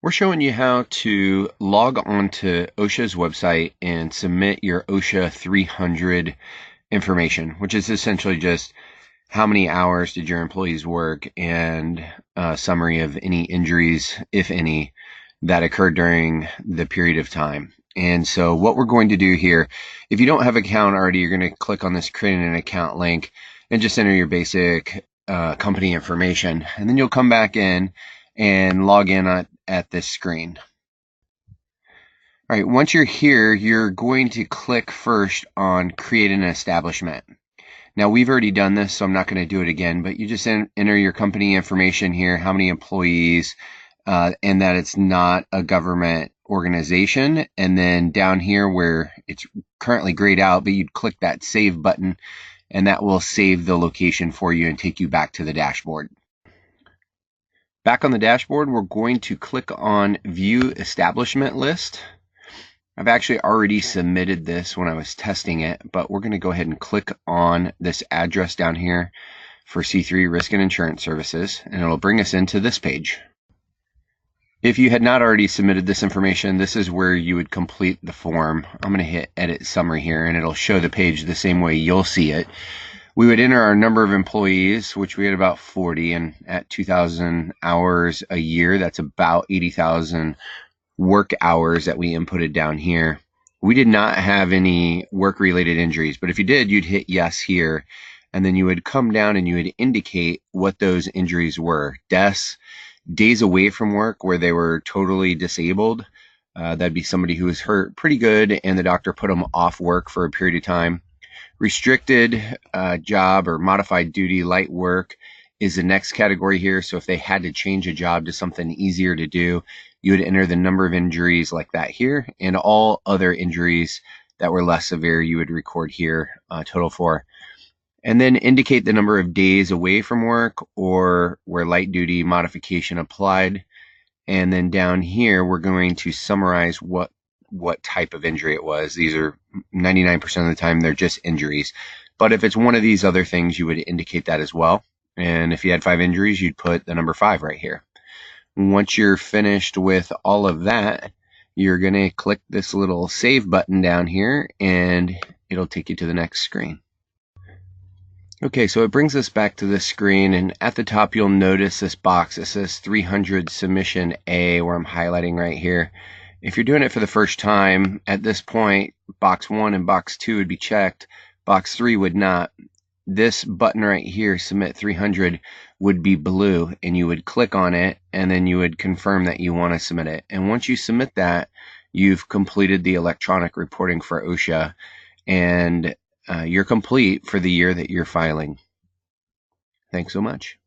We're showing you how to log on to OSHA's website and submit your OSHA 300 information, which is essentially just how many hours did your employees work and a summary of any injuries, if any, that occurred during the period of time. And so what we're going to do here, if you don't have an account already, you're going to click on this create an account link and just enter your basic company information. And then you'll come back in and log in at this screen. All right, once you're here, you're going to click first on create an establishment. Now we've already done this, so I'm not going to do it again, but you just enter your company information here, how many employees, and that it's not a government organization. And then down here where it's currently grayed out, but you'd click that save button and that will save the location for you and take you back to the dashboard. Back on the dashboard, we're going to click on View Establishment List. I've actually already submitted this when I was testing it, but we're going to go ahead and click on this address down here for C3 Risk and Insurance Services, and it'll bring us into this page. If you had not already submitted this information, this is where you would complete the form. I'm going to hit Edit Summary here, and it'll show the page the same way you'll see it. We would enter our number of employees, which we had about 40, and at 2,000 hours a year, that's about 80,000 work hours that we inputted down here. We did not have any work-related injuries, but if you did, you'd hit yes here, and then you would come down and you would indicate what those injuries were. Deaths, days away from work where they were totally disabled. That'd be somebody who was hurt pretty good, and the doctor put them off work for a period of time. Restricted job or modified duty light work is the next category here. So if they had to change a job to something easier to do, you would enter the number of injuries like that here, and all other injuries that were less severe you would record here, total for. And then indicate the number of days away from work or where light duty modification applied. And then down here, we're going to summarize what type of injury it was. These are 99% of the time, they're just injuries. But if it's one of these other things, you would indicate that as well. And if you had 5 injuries, you'd put the number 5 right here. Once you're finished with all of that, you're going to click this little save button down here and it'll take you to the next screen. Okay, so it brings us back to this screen, and at the top you'll notice this box that says 300 Submission A, where I'm highlighting right here. If you're doing it for the first time, at this point, box 1 and box 2 would be checked, box 3 would not. This button right here, Submit 300, would be blue, and you would click on it, and then you would confirm that you want to submit it. And once you submit that, you've completed the electronic reporting for OSHA, and you're complete for the year that you're filing. Thanks so much.